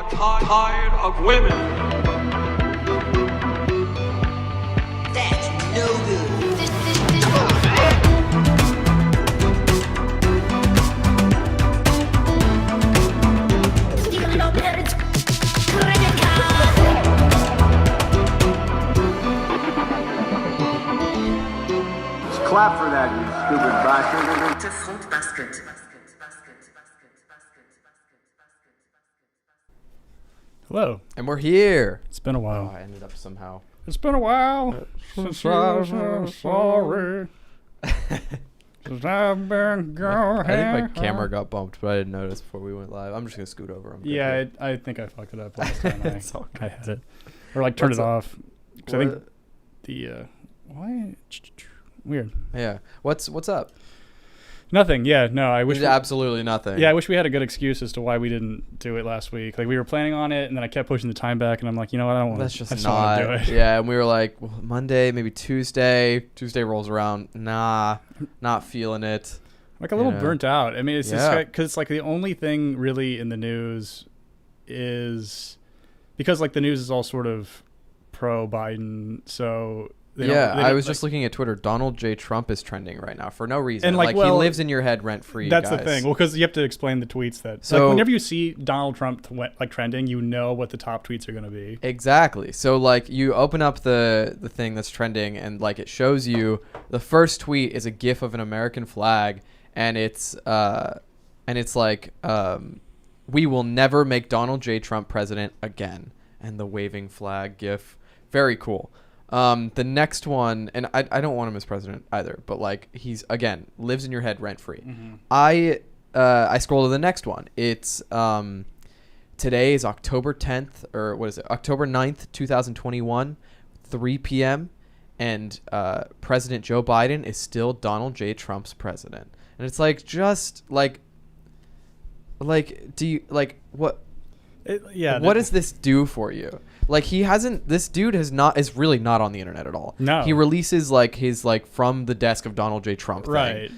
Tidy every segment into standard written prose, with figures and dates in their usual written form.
are tired of women. That's no good. Clap for that, you stupid bastard. To front basket. Hello. And we're here. It's been a while. Oh, I ended up somehow. It's been a while since I said sorry. Since I've been going. I think my camera got bumped, but I didn't notice before we went live. I'm just gonna scoot over. Yeah, I think I fucked it up last time It's all I good. had it. Or like turned What's it up? off. Because I think the why weird. Yeah. What's up? Nothing. Yeah. No. I wish. There's absolutely nothing. Yeah, I wish we had a good excuse as to why we didn't do it last week. Like we were planning on it, and then I kept pushing the time back, and I'm like, you know what? I don't want to. That's just don't wanna not. do it. Yeah, and we were like, well, Monday, maybe Tuesday. Tuesday rolls around. Nah, not feeling it. Like a little burnt out. I mean, it's just Yeah. because it's like the only thing really in the news is because like the news is all sort of pro Biden, so. I was just looking at Twitter. Donald J. Trump is trending right now for no reason. And like well, he lives in your head rent free. That's guys. the thing. Well, because you have to explain the tweets that. So like whenever you see Donald Trump like trending, you know what the top tweets are going to be. Exactly. So like you open up the thing that's trending, and like it shows you the first tweet is a GIF of an American flag, and it's like we will never make Donald J. Trump president again, and the waving flag GIF. Very cool. The next one, and I don't want him as president either, but like he's again lives in your head rent free. Mm-hmm. I scroll to the next one. It's today is October 10th, or what is it? October 9th, 2021, 3 p.m. And President Joe Biden is still Donald J. Trump's president. And it's like just like do you like what? What does this do for you? Like this dude is really not on the internet at all. No. He releases like his like from the desk of Donald J. Trump thing. Right.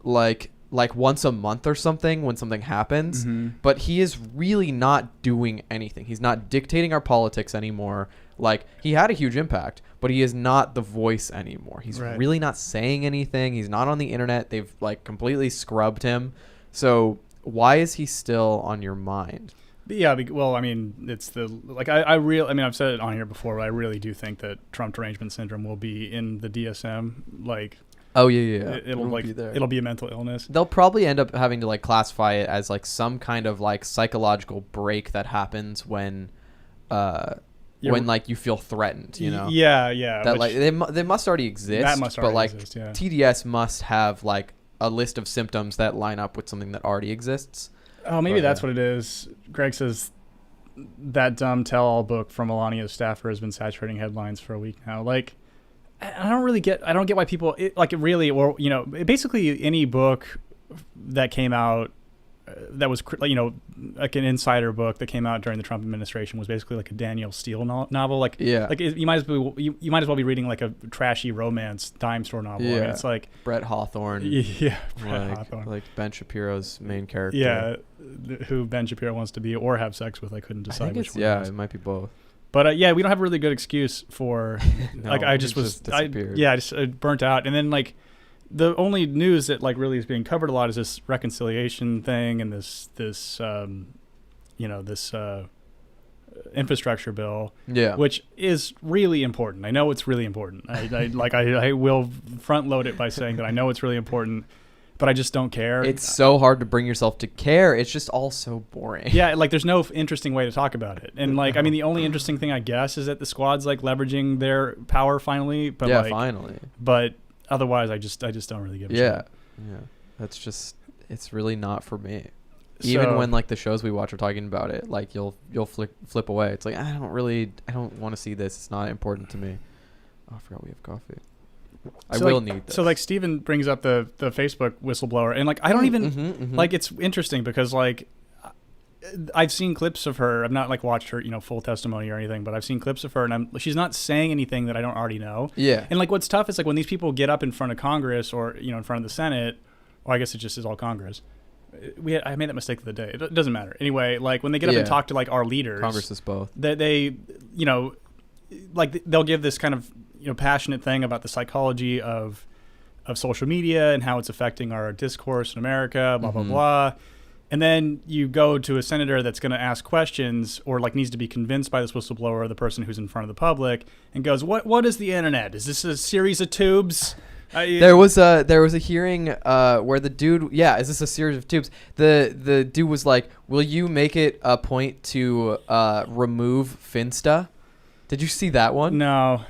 Like once a month or something when something happens. Mm-hmm. But he is really not doing anything. He's not dictating our politics anymore. Like he had a huge impact, but he is not the voice anymore. He's really not saying anything. He's not on the internet. They've like completely scrubbed him. So why is he still on your mind? Yeah, well, I mean, it's the like I mean, I've said it on here before, but I really do think that Trump derangement syndrome will be in the DSM. Like, oh yeah, it'll like be there. It'll be a mental illness. They'll probably end up having to like classify it as like some kind of like psychological break that happens when like you feel threatened. You know? Yeah. That like they must already exist. That must already exist. Yeah. TDS must have like a list of symptoms that line up with something that already exists. Oh, maybe that's what it is. Greg says that dumb tell-all book from Melania's staffer has been saturating headlines for a week now. Like, I don't get why people basically any book that came out that was like an insider book that came out during the Trump administration was basically like a Daniel Steele novel. Like, you might as well be reading like a trashy romance dime store novel. Yeah, I mean, it's like Brett Hawthorne. Yeah, Brett Hawthorne. Like Ben Shapiro's main character. Yeah, who Ben Shapiro wants to be or have sex with. I couldn't decide which one. Yeah, it might be both. But we don't have a really good excuse for no, like I just was disappeared. I just burnt out, and then like the only news that like really is being covered a lot is this reconciliation thing and this infrastructure bill, which is really important. I know it's really important. I will front load it by saying that I know it's really important, but I just don't care. It's so hard to bring yourself to care. It's just all so boring. Yeah, like there's no interesting way to talk about it. And like, I mean, the only interesting thing I guess is that the squad's like leveraging their power finally. But yeah, like, finally. But otherwise, I just don't really give a shit. Yeah. That's just, it's really not for me. Even when like the shows we watch are talking about it, like you'll flip away. It's like I don't want to see this. It's not important to me. Oh, I forgot we have coffee. I will need this. So like Steven brings up the Facebook whistleblower, and like I don't even like, it's interesting because like I've seen clips of her. I've not like watched her, full testimony or anything, but I've seen clips of her, and she's not saying anything that I don't already know. Yeah. And like what's tough is like when these people get up in front of Congress or in front of the Senate, or I guess it just is all Congress. I made that mistake the other day. It doesn't matter. Anyway, like when they get up and talk to like our leaders, Congress is both. They you know, like they'll give this kind of, you know, passionate thing about the psychology of social media and how it's affecting our discourse in America, blah blah blah. And then you go to a senator that's going to ask questions or like needs to be convinced by this whistleblower, the person who's in front of the public, and goes, "What is the internet? Is this a series of tubes?" There was a hearing where the dude, is this a series of tubes? The dude was like, "Will you make it a point to remove Finsta?" Did you see that one? No.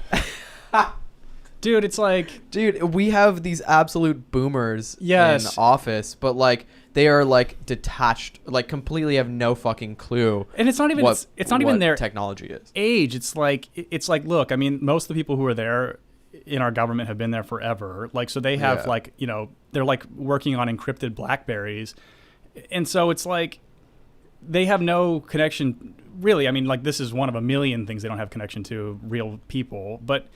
Dude, it's like, dude, we have these absolute boomers in office, but like they are like detached, like completely have no fucking clue. And it's not even it's not even their technology is age. It's like look, I mean, most of the people who are there in our government have been there forever. Like, so they have like, you know, they're like working on encrypted BlackBerries. And so it's like they have no connection really. I mean, like this is one of a million things they don't have connection to real people, but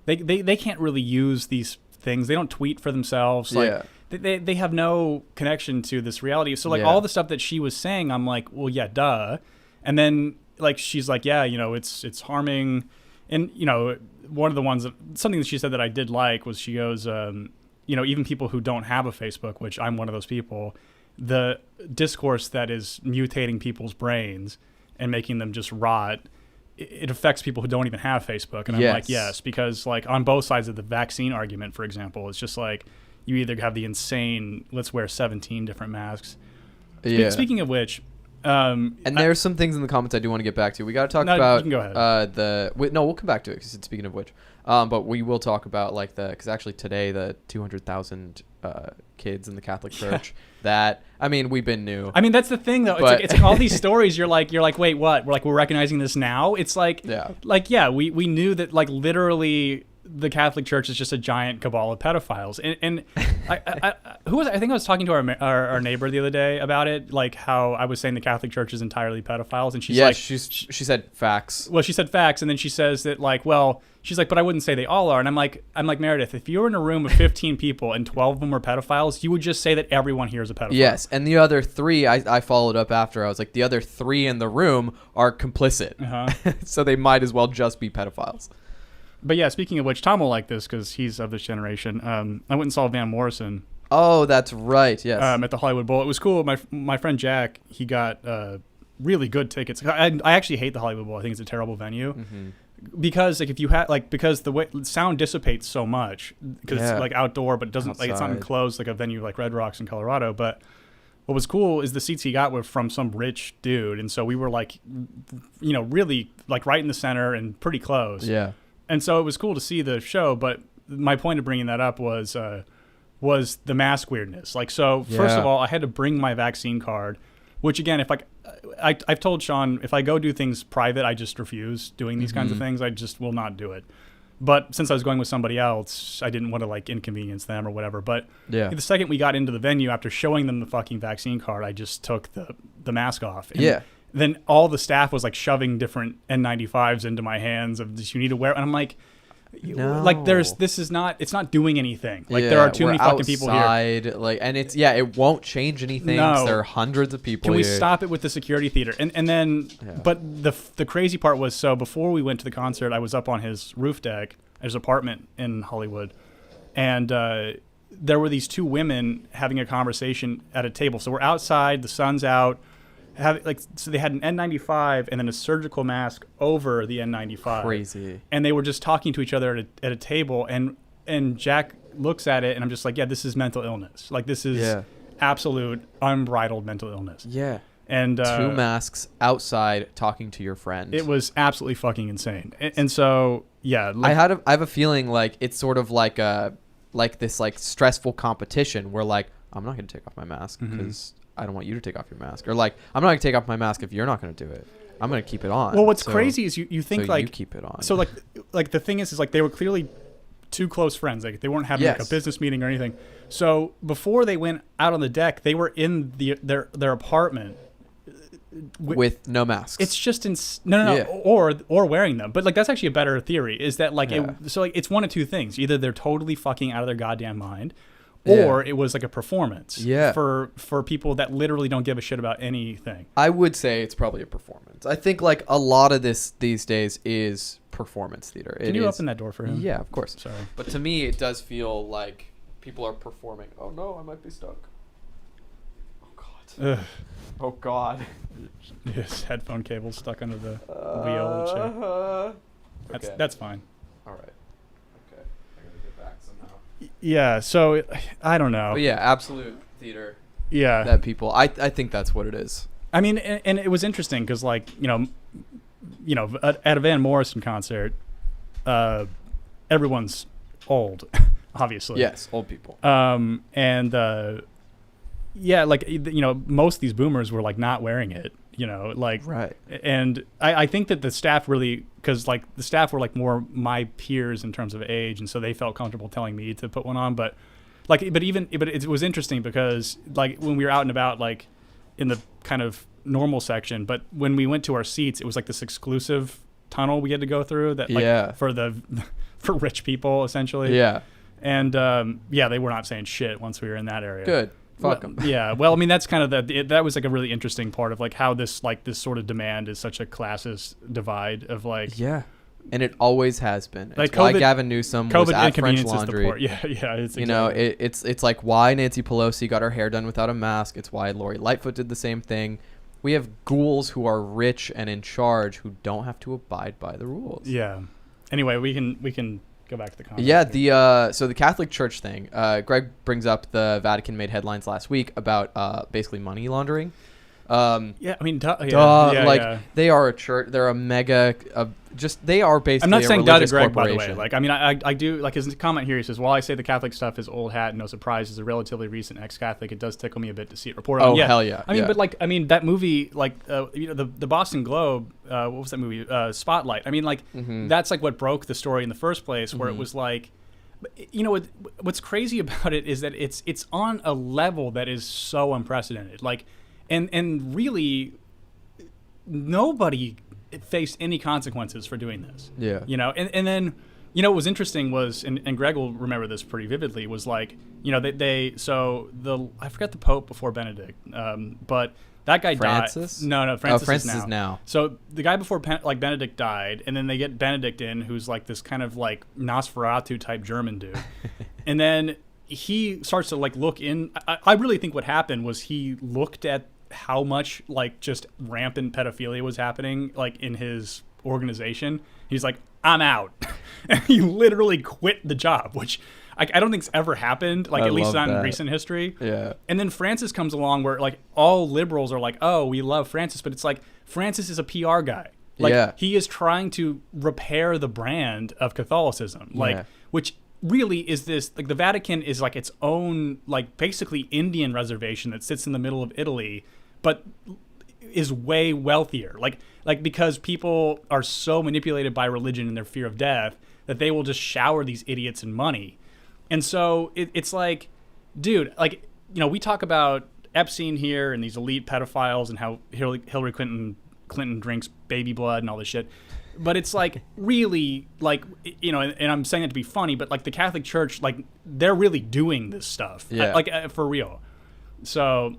they can't really use these things. They don't tweet for themselves. Like they have no connection to this reality. So like all the stuff that she was saying, I'm like, well, yeah, duh. And then like she's like, yeah, you know, it's harming. And you know, one of the ones something that she said that I did like was she goes, you know, even people who don't have a Facebook, which I'm one of those people, the discourse that is mutating people's brains and making them just rot, it affects people who don't even have Facebook. And I'm like, yes, because like on both sides of the vaccine argument, for example, it's just like you either have the insane, let's wear 17 different masks. Speaking of which, and there's some things in the comments I do want to get back to. We got to talk about you can go ahead. we'll come back to it because it's speaking of which. But we will talk about like because actually today the 200,000 kids in the Catholic Church that, I mean, we've been new. I mean, that's the thing though. It's like all these stories. You're like, wait, what? We're recognizing this now. It's like, we knew that like literally the Catholic Church is just a giant cabal of pedophiles. And I think I was talking to our neighbor the other day about it, like how I was saying the Catholic Church is entirely pedophiles, and she's like, she said facts. Well, she said facts, and then she says that like, well, she's like, but I wouldn't say they all are. And I'm like, Meredith, if you were in a room of 15 people and 12 of them were pedophiles, you would just say that everyone here is a pedophile. Yes, and the other three, I followed up after. I was like, the other three in the room are complicit, so they might as well just be pedophiles. But yeah, speaking of which, Tom will like this because he's of this generation. I went and saw Van Morrison. Oh, that's right. Yes. At the Hollywood Bowl. It was cool. My friend Jack, he got really good tickets. I actually hate the Hollywood Bowl. I think it's a terrible venue because like if you had like because the way sound dissipates so much because it's like outdoor, but it doesn't like it's not enclosed like a venue like Red Rocks in Colorado. But what was cool is the seats he got were from some rich dude, and so we were like, you know, really like right in the center and pretty close. Yeah. And so it was cool to see the show, but my point of bringing that up was the mask weirdness. Like, so first of all, I had to bring my vaccine card, which again, if I've told Sean, if I go do things private, I just refuse doing these kinds of things. I just will not do it. But since I was going with somebody else, I didn't want to like inconvenience them or whatever. But the second we got into the venue, after showing them the fucking vaccine card, I just took the mask off. And then all the staff was like shoving different N95s into my hands of this, you need to wear. And I'm like, no. Like it's not doing anything. Like there are too many fucking people here. Like, and it's, it won't change anything. No. There are hundreds of people Can we here. stop it with the security theater? And then, but the crazy part was, so before we went to the concert, I was up on his roof deck at his apartment in Hollywood. And, there were these two women having a conversation at a table. So we're outside, the sun's out. So they had an N95 and then a surgical mask over the N95. Crazy. And they were just talking to each other at a table, and Jack looks at it, and I'm just like, yeah, this is mental illness. Like this is absolute unbridled mental illness. Yeah. And two masks outside talking to your friend. It was absolutely fucking insane. And so I have a feeling like it's sort of like this like stressful competition where like I'm not going to take off my mask because I don't want you to take off your mask, or like I'm not going to take off my mask if you're not going to do it. I'm going to keep it on. Well, what's crazy is you think like you keep it on. So like the thing is like they were clearly two close friends. Like they weren't having like a business meeting or anything. So before they went out on the deck, they were in their apartment with no masks. It's just or wearing them. But like that's actually a better theory. Is that like so like it's one of two things. Either they're totally fucking out of their goddamn mind, or it was like a performance. Yeah. For people that literally don't give a shit about anything. I would say it's probably a performance. I think like a lot of this these days is performance theater. Can you open that door for him? Yeah, of course. Sorry. But to me, it does feel like people are performing. Oh no, I might be stuck. Oh god. Ugh. Oh god. His headphone cable stuck under the wheel and shit. That's fine. All right. Okay. I gotta get back somehow. Yeah. So I don't know. But yeah, absolute theater. Yeah. That people. I think that's what it is. I mean, and it was interesting because, like, you know, at a Van Morrison concert, everyone's old, obviously. Yes, old people. Yeah, like, you know, most of these boomers were like not wearing it, you know, like, right. And I think that the staff really, because like the staff were like more my peers in terms of age, and so they felt comfortable telling me to put one on, but it was interesting because like when we were out and about, like in the kind of normal section, but when we went to our seats, it was like this exclusive tunnel we had to go through that, like, for rich people essentially. Yeah. And they were not saying shit once we were in that area. Good. Fuck them. Yeah. Well, I mean, that's kind of that was like a really interesting part of like how this sort of demand is such a classist divide of like. Yeah. And it always has been. Like it's why Gavin Newsom was at French Laundry. Yeah. It's you know, it's like why Nancy Pelosi got her hair done without a mask. It's why Lori Lightfoot did the same thing. We have ghouls who are rich and in charge who don't have to abide by the rules. Yeah. Anyway, we can go back to the comment. Yeah, so the Catholic Church thing. Greg brings up the Vatican made headlines last week about basically money laundering. Yeah, I mean, they are a church. They're a mega. They are basically. I'm not saying duh to Greg, by the corporation. way. Like, I mean, I do like his comment here. He says, "While I say the Catholic stuff is old hat and no surprise, as a relatively recent ex-Catholic, it does tickle me a bit to see it reported." Oh, hell yeah! I mean, but like, I mean, that movie, like, you know, the Boston Globe. What was that movie? Spotlight. I mean, like, that's like what broke the story in the first place, where it was like. You know what's crazy about it is that it's on a level that is so unprecedented. Like, and really, nobody faced any consequences for doing this. Yeah. You know, and then, you know, what was interesting was, and Greg will remember this pretty vividly, was like, you know, I forgot the Pope before Benedict, but that guy Francis? died. No, Francis, Francis is now. So the guy before Benedict died, and then they get Benedict in, who's like this kind of like Nosferatu type German dude, and then he starts to like look in. I really think what happened was he looked at how much like just rampant pedophilia was happening like in his organization. He's like, I'm out. And he literally quit the job, which I don't think's ever happened, like at least not in recent history. Yeah. And then Francis comes along where like all liberals are like, oh, we love Francis, but it's like Francis is a PR guy. Like he is trying to repair the brand of Catholicism. Like which really is this, like the Vatican is like its own like basically Indian reservation that sits in the middle of Italy, but is way wealthier. Like because people are so manipulated by religion and their fear of death that they will just shower these idiots in money. And so it's like, dude, like, you know, we talk about Epstein here and these elite pedophiles and how Hillary Clinton drinks baby blood and all this shit. But it's like really like, you know, and I'm saying it to be funny, but like the Catholic Church, like they're really doing this stuff, for real. So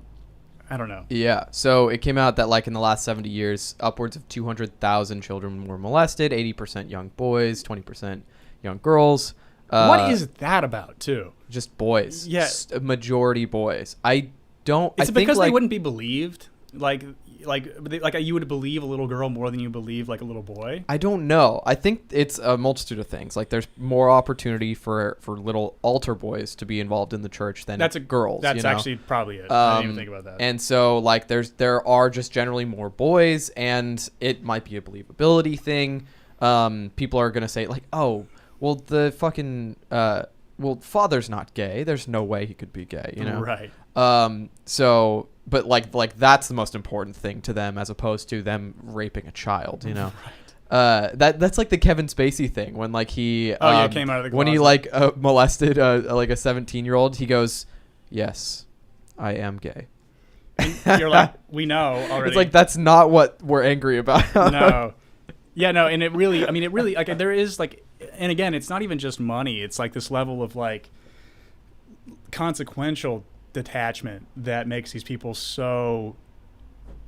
I don't know. Yeah. So it came out that like in the last 70 years, upwards of 200,000 children were molested, 80% young boys, 20% young girls. What is that about, too? Just boys. Yeah. Majority boys. Is it because they wouldn't be believed? Like you would believe a little girl more than you believe like a little boy? I don't know. I think it's a multitude of things. Like there's more opportunity for little altar boys to be involved in the church than girls. That's actually probably it. I didn't even think about that. And so like there are just generally more boys, and it might be a believability thing. People are gonna say like, oh, well the fucking father's not gay. There's no way he could be gay. You know? Right. So. But like that's the most important thing to them, as opposed to them raping a child, you know. Right. That's like the Kevin Spacey thing when like he came out of the closet. when he like molested like a 17-year-old. He goes, "Yes, I am gay." And you're like, we know already. It's like that's not what we're angry about. No. Yeah, no, and it really like there is like, and again, it's not even just money. It's like this level of like consequential detachment that makes these people so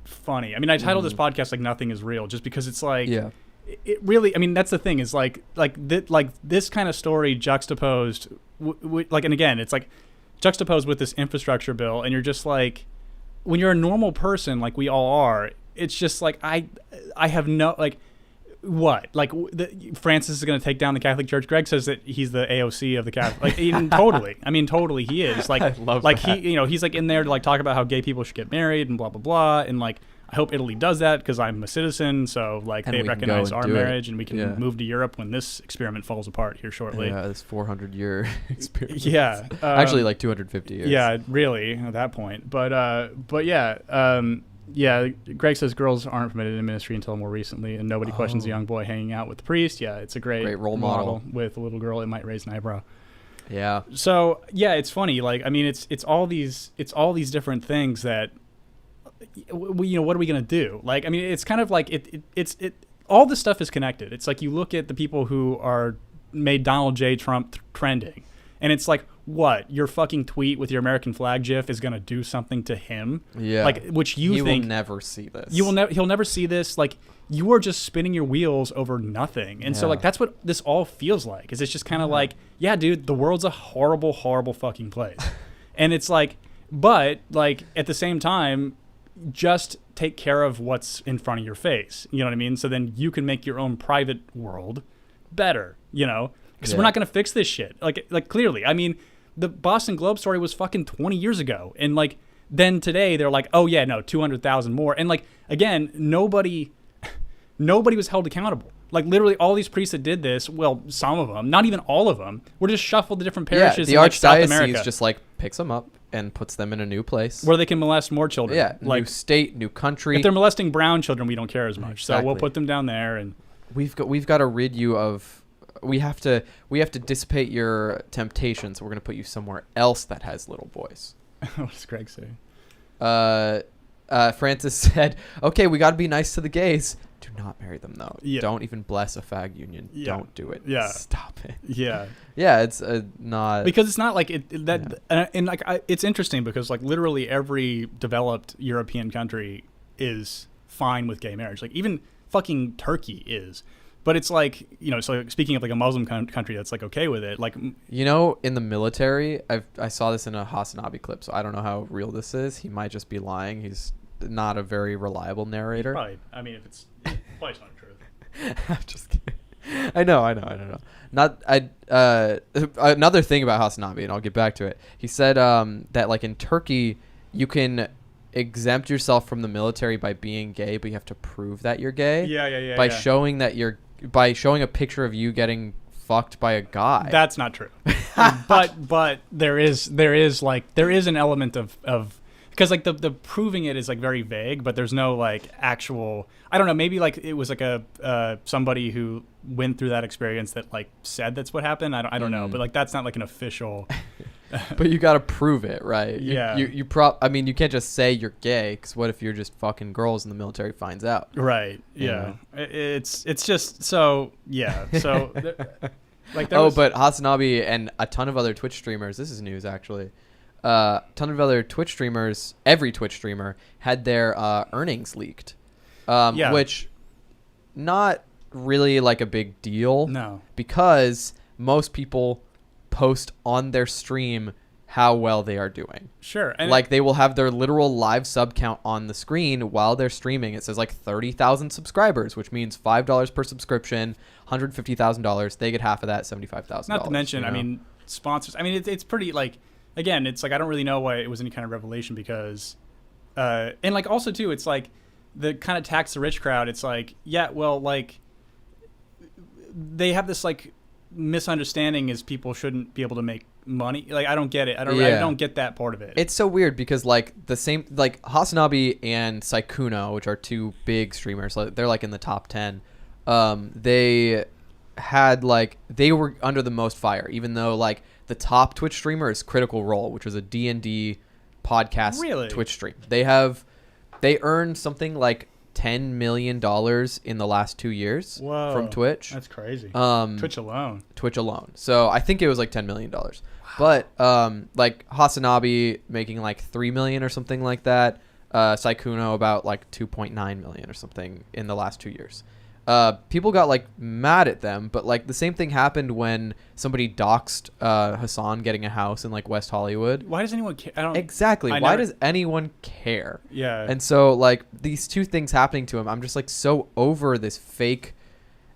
funny. I mean, I titled this podcast like "Nothing Is Real" just because it's like, it really. I mean, that's the thing is like this kind of story juxtaposed, like, and again, it's like juxtaposed with this infrastructure bill, and you're just like, when you're a normal person like we all are, it's just like I have no like. What? Like, Francis is going to take down the Catholic Church? Greg says that he's the AOC of the Catholic. Like, even totally. I mean, totally, he is. Like, I love like that. he, you know, he's like in there to like talk about how gay people should get married and blah blah blah. And like, I hope Italy does that because I'm a citizen. So like, And they we can recognize go and our do it. marriage, and we can move to Europe when this experiment falls apart here shortly. Yeah, this 400-year experience. Yeah, Actually, like 250 years. Yeah, really at that point. But yeah. Yeah, Greg says girls aren't permitted in ministry until more recently, and nobody questions a young boy hanging out with the priest. Yeah, it's a great role model. With a little girl, it might raise an eyebrow. Yeah. So yeah, it's funny. Like, I mean, it's all these different things that we, what are we gonna do? Like, I mean, it's kind of like it's all this stuff is connected. It's like you look at the people who are made Donald J. Trump trending, and it's like, what, your fucking tweet with your American flag gif is gonna do something to him? Yeah. Like, which he will never see this. He'll never see this. Like, you are just spinning your wheels over nothing. And so like that's what this all feels like. Is it's just kind of like, yeah, dude, the world's a horrible, horrible fucking place. And it's like, but like at the same time, just take care of what's in front of your face. You know what I mean? So then you can make your own private world better, because we're not going to fix this shit. Like clearly, I mean, the Boston Globe story was fucking 20 years ago. And like, then today they're like, oh yeah, no, 200,000 more. And like, again, nobody was held accountable. Like literally all these priests that did this, well, some of them, not even all of them, were just shuffled to different parishes the in like South archdiocese America. just like picks them up and puts them in a new place where they can molest more children. Yeah, like, new state, new country. If they're molesting brown children, we don't care as much. Exactly. So we'll put them down there, and we've got to rid you of. We have to dissipate your temptations. We're gonna put you somewhere else that has little boys. What does Greg say? Francis said, "Okay, we got to be nice to the gays. Do not marry them, though. Yeah. Don't even bless a fag union. Yeah. Don't do it. Yeah. Stop it. Yeah, Yeah, it's not because it's not like and like it's interesting because like literally every developed European country is fine with gay marriage. Like even fucking Turkey is. But it's like, so speaking of like a Muslim country that's like okay with it, like in the military, I saw this in a Hasanabi clip, so I don't know how real this is. He might just be lying. He's not a very reliable narrator. Probably. I mean, if it's probably not the truth. I'm just kidding. I know. Another thing about Hasanabi, and I'll get back to it. He said that like in Turkey, you can exempt yourself from the military by being gay, but you have to prove that you're gay. Yeah. By showing that by showing a picture of you getting fucked by a guy. That's not true. but there is an element of because like the proving it is like very vague, but there's no like actual, I don't know, maybe like it was like a somebody who went through that experience that like said that's what happened. I don't know, but like that's not like an official. But you got to prove it, right? Yeah. You can't just say you're gay, because what if you're just fucking girls and the military finds out? Right. Yeah. It's just so yeah. So like but Hasanabi and a ton of other Twitch streamers. This is news actually. A ton of other Twitch streamers. Every Twitch streamer had their earnings leaked, which not really like a big deal. No. Because most people post on their stream how well they are doing. Sure. And like they will have their literal live sub count on the screen while they're streaming. It says like 30,000 subscribers, which means $5 per subscription, $150,000. They get half of that, $75,000. Not to mention, I mean, sponsors. I mean, it's pretty like, again, it's like I don't really know why it was any kind of revelation because, and like also too, it's like the kind of tax the rich crowd. It's like, yeah, well, like they have this like misunderstanding is people shouldn't be able to make money. Like I don't get it. I don't get that part of it. It's so weird because like the same like Hasanabi and Saikuno, which are two big streamers, like they're like in the top 10. They had like they were under the most fire, even though like the top Twitch streamer is Critical Role, which was a D&D podcast Twitch stream. They earned something like $10 million in the last 2 years from Twitch. That's crazy. Twitch alone. So I think it was like $10 million. Wow. But like Hasanabe making like $3 million or something like that. Saikuno about like 2.9 million or something in the last 2 years. People got like mad at them, but like the same thing happened when somebody doxed Hassan getting a house in like West Hollywood. Why does anyone care? Exactly. Why does anyone care? Yeah. And so like these two things happening to him, I'm just like so over this fake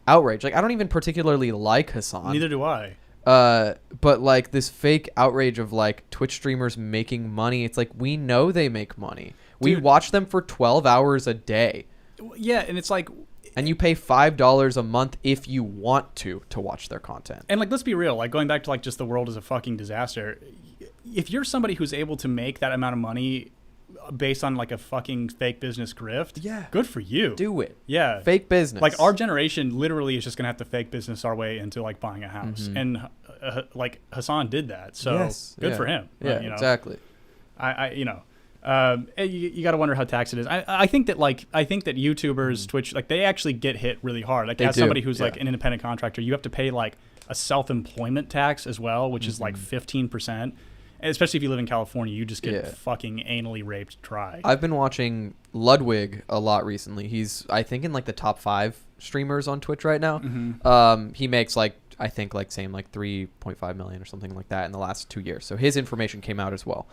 outrage. Like I don't even particularly like Hassan. Neither do I. But like this fake outrage of like Twitch streamers making money. It's like we know they make money. We watch them for 12 hours a day. Yeah, and it's like. And you pay $5 a month if you want to watch their content. And like, let's be real. Like going back to like just the world is a fucking disaster. If you're somebody who's able to make that amount of money based on like a fucking fake business grift, good for you. Do it. Yeah, fake business. Like our generation literally is just gonna have to fake business our way into like buying a house, and like Hassan did that. So good for him. Yeah, exactly. You got to wonder how taxed it is. I think that YouTubers, Twitch, like they actually get hit really hard. Like as somebody who's like an independent contractor, you have to pay like a self-employment tax as well, which is like 15%. Especially if you live in California, you just get fucking anally raped dry. I've been watching Ludwig a lot recently. He's I think in like the top 5 streamers on Twitch right now. He makes like I think like same like 3.5 million or something like that in the last 2 years. So his information came out as well.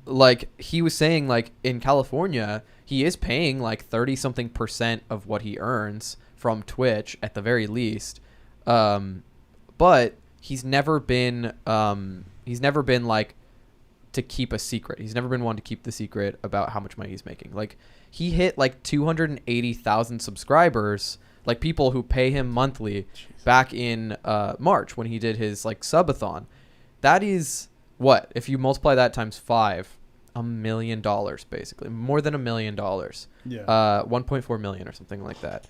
Like he was saying like in California he is paying like 30-something% of what he earns from Twitch at the very least, but he's never been like to keep a secret. He's never been one to keep the secret about how much money he's making. Like he hit like 280,000 subscribers, like people who pay him monthly. Back in March when he did his like subathon. That is what, if you multiply that times 5, $1 million basically, more than $1 million. Yeah. 1.4 million or something like that.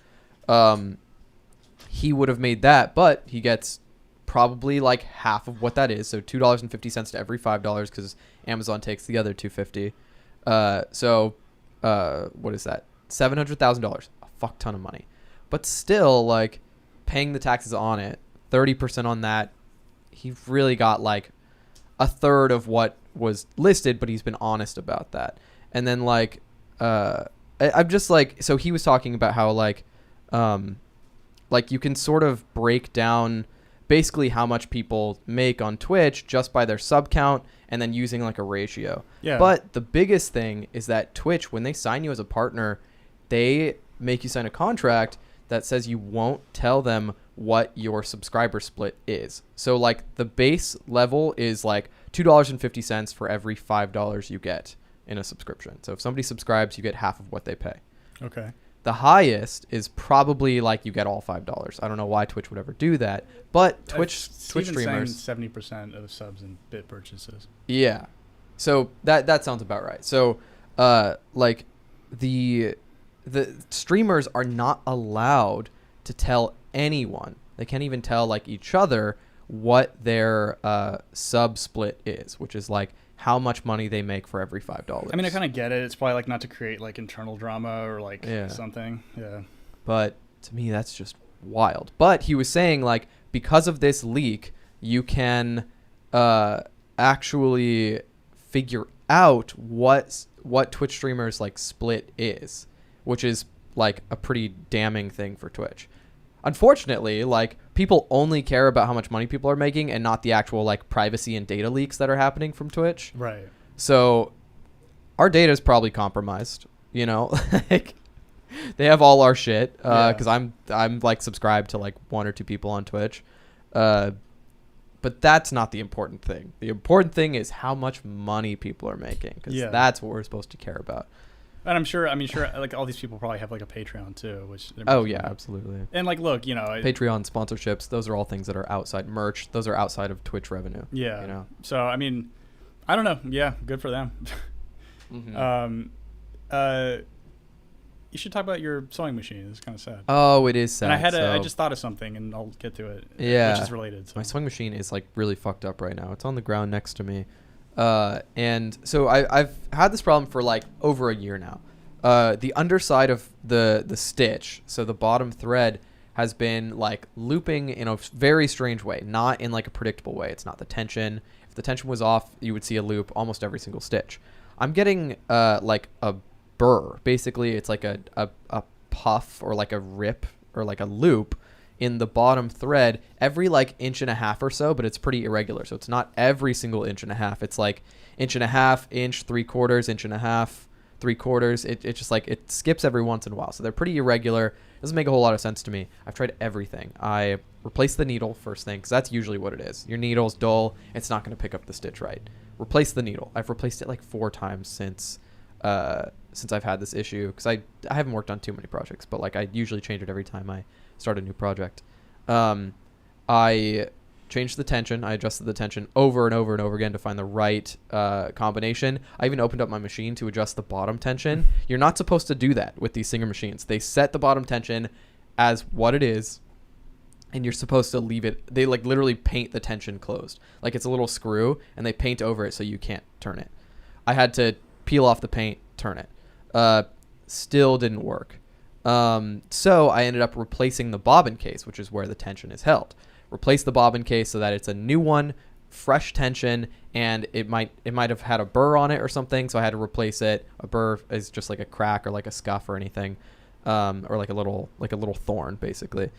He would have made that, but he gets probably like half of what that is, so $2.50 to every $5 because Amazon takes the other $2.50. So what is that? $700,000, a fuck ton of money. But still, like paying the taxes on it, 30% on that, he really got like a third of what was listed, but he's been honest about that. And then like I'm just like, so he was talking about how like you can sort of break down basically how much people make on Twitch just by their sub count and then using like a ratio. Yeah. But the biggest thing is that Twitch, when they sign you as a partner, they make you sign a contract that says you won't tell them what your subscriber split is. So like the base level is like $2.50 for every $5 you get in a subscription. So if somebody subscribes, you get half of what they pay. Okay. The highest is probably like you get all $5. I don't know why Twitch would ever do that, but Twitch streamers 70% of subs and bit purchases. Yeah. So that sounds about right. So like the streamers are not allowed to tell anyone. They can't even tell like each other what their sub split is, which is like how much money they make for every $5. I mean, I kind of get it. It's probably like not to create like internal drama or like something. Yeah. But to me, that's just wild. But he was saying like because of this leak, you can actually figure out what Twitch streamers like split is, which is like a pretty damning thing for Twitch. Unfortunately, like people only care about how much money people are making and not the actual like privacy and data leaks that are happening from Twitch. Right. So our data is probably compromised, you know, like they have all our shit. Cause I'm like subscribed to like 1 or 2 people on Twitch. But that's not the important thing. The important thing is how much money people are making. Cause that's what we're supposed to care about. And I'm sure, like all these people probably have like a Patreon too, which. Absolutely. And like, look, you know, Patreon sponsorships, those are all things that are outside merch. Those are outside of Twitch revenue. Yeah. You know? So, I mean, I don't know. Yeah. Good for them. You should talk about your sewing machine. It's kind of sad. Oh, it is sad. And I just thought of something and I'll get to it. Yeah. Which is related. So. My sewing machine is like really fucked up right now. It's on the ground next to me. And so I've had this problem for like over a year now. the underside of the stitch, so the bottom thread has been like looping in a very strange way, not in like a predictable way. It's not the tension. If the tension was off, you would see a loop almost every single stitch. I'm getting like a burr. Basically, it's like a puff or like a rip or like a loop in the bottom thread every like inch and a half or so, but it's pretty irregular. So it's not every single inch and a half. It's like inch and a half, inch, 3/4, inch and a half, 3/4. It just like it skips every once in a while. So they're pretty irregular. Doesn't make a whole lot of sense to me. I've tried everything. I replaced the needle first thing because that's usually what it is. Your needle's dull. It's not going to pick up the stitch right. Replace the needle. I've replaced it like 4 times since I've had this issue because I haven't worked on too many projects, but like I usually change it every time I start a new project. I changed the tension. I adjusted the tension over and over and over again to find the right combination. I even opened up my machine to adjust the bottom tension. You're not supposed to do that with these Singer machines. They set the bottom tension as what it is, and you're supposed to leave it. They like literally paint the tension closed. Like it's a little screw, and they paint over it so you can't turn it. I had to peel off the paint, turn it. Still didn't work. So I ended up replacing the bobbin case, which is where the tension is held. Replace the bobbin case so that it's a new one, fresh tension, and it might have had a burr on it or something, so I had to replace it. A burr is just like a crack or like a scuff or anything, or like a little thorn basically.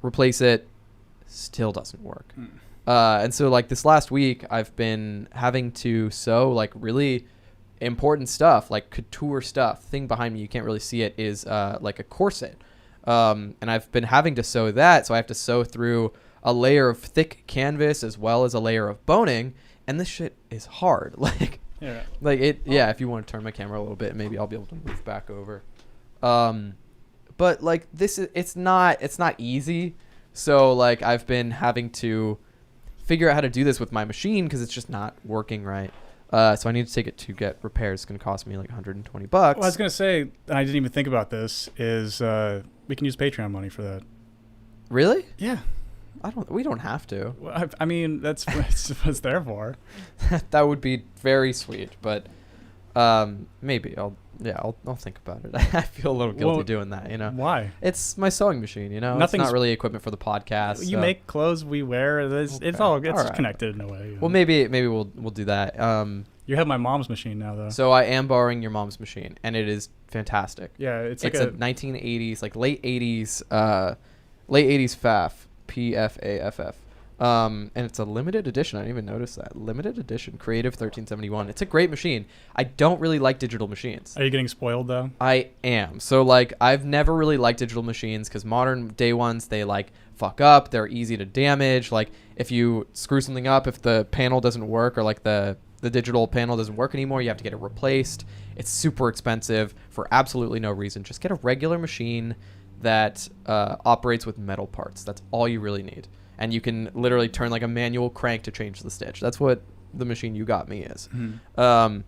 Replace it, still doesn't work. And so like this last week I've been having to sew like really important stuff, like couture stuff. Thing behind me, you can't really see it, is like a corset. And I've been having to sew that, so I have to sew through a layer of thick canvas as well as a layer of boning, and this shit is hard. Like, Yeah. like it. Yeah, if you want to turn my camera a little bit, maybe I'll be able to move back over. But like this is, it's not easy. So like I've been having to figure out how to do this with my machine because it's just not working right. So I need to take it to get repaired. It's going to cost me like $120. Well, I was going to say, and I didn't even think about this, is we can use Patreon money for that. Really? Yeah. We don't have to. Well, I mean, that's what it's there for. That would be very sweet, but maybe I'll think about it. I feel a little guilty doing that, you know. Why? It's my sewing machine, you know. It's not really equipment for the podcast. You make clothes, we wear. It's all right. Connected in a way. You know? Well, maybe we'll do that. You have my mom's machine now, though. So I am borrowing your mom's machine, and it is fantastic. Yeah, it's a 1980s, like late 80s FAF, PFAFF. And it's a limited edition. I didn't even notice that. Limited edition, Creative 1371. It's a great machine. I don't really like digital machines. Are you getting spoiled, though? I am. So, like, I've never really liked digital machines because modern day ones, they, like, fuck up. They're easy to damage. Like, if you screw something up, if the panel doesn't work or, like, the digital panel doesn't work anymore, you have to get it replaced. It's super expensive for absolutely no reason. Just get a regular machine that operates with metal parts. That's all you really need. And you can literally turn like a manual crank to change the stitch. That's what the machine you got me is. Mm-hmm.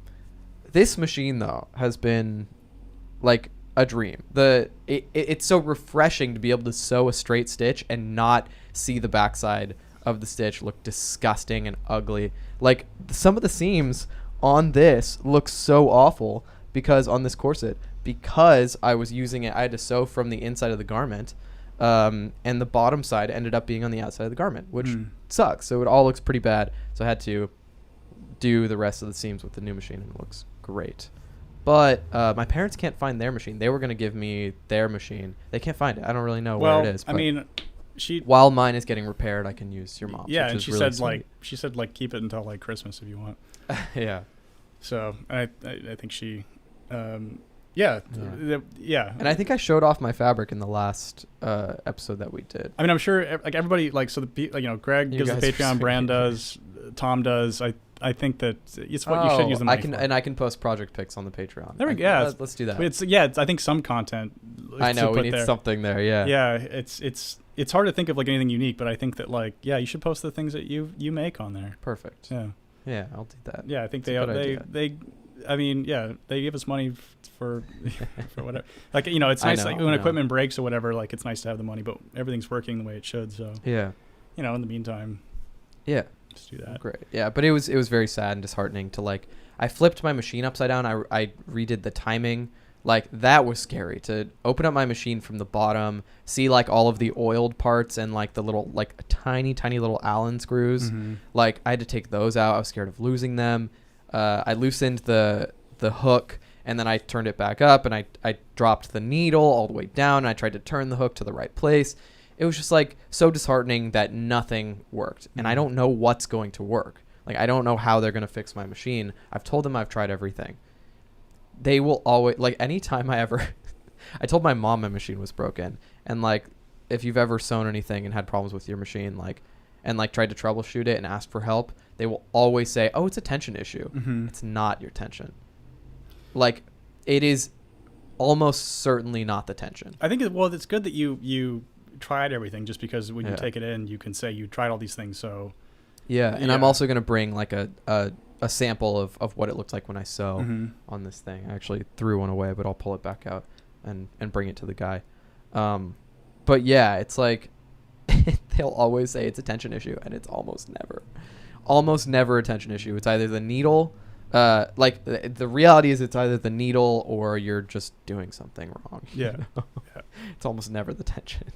This machine, though, has been like a dream. It's so refreshing to be able to sew a straight stitch and not see the backside of the stitch look disgusting and ugly. Like some of the seams on this look so awful because on this corset, because I was using it, I had to sew from the inside of the garment. And the bottom side ended up being on the outside of the garment, which sucks. So it all looks pretty bad. So I had to do the rest of the seams with the new machine, and it looks great. But my parents can't find their machine. They were going to give me their machine. They can't find it. I don't really know where it is. I mean, while mine is getting repaired, I can use your mom's. Yeah, and she said keep it until like Christmas if you want. Yeah. So I think she. Yeah. And I think I showed off my fabric in the last episode that we did. I mean, I'm sure like everybody, like, so Greg gives the Patreon, Brand does, Tom does. I think that it's what you should use the money for. I can post project pics on the Patreon. There we go. Yeah, let's do that. I think some content. I know we need something there. Yeah. Yeah, it's hard to think of like anything unique, but I think that like you should post the things that you make on there. Perfect. Yeah. Yeah, I'll do that. Yeah, I think they give us money for whatever. Like, it's nice like when equipment breaks or whatever, like it's nice to have the money, but everything's working the way it should. So yeah, in the meantime, yeah, just do that. Great. Yeah, but it was very sad and disheartening to like. I flipped my machine upside down. I redid the timing Like, that was scary to open up my machine from the bottom, see like all of the oiled parts and like the little like tiny little Allen screws. Like, I had to take those out. I was scared of losing them. I loosened the hook, and then I turned it back up, and I dropped the needle all the way down, and I tried to turn the hook to the right place. It was just like so disheartening that nothing worked, and I don't know what's going to work. Like, I don't know how they're going to fix my machine. I've told them I've tried everything. They will always, like, anytime I told my mom my machine was broken, and like, if you've ever sewn anything and had problems with your machine, like, and like tried to troubleshoot it and ask for help, they will always say, oh, it's a tension issue. It's not your tension. Like, it is almost certainly not the tension. I think it's good that you tried everything, just because when you take it in, you can say you tried all these things. So and I'm also going to bring like a sample of what it looks like when I sew on this thing. I actually threw one away, but I'll pull it back out and bring it to the guy. But yeah, it's like they'll always say it's a tension issue, and it's almost never a tension issue. It's either the needle, like the reality is it's either the needle or you're just doing something wrong. Yeah. It's almost never the tension.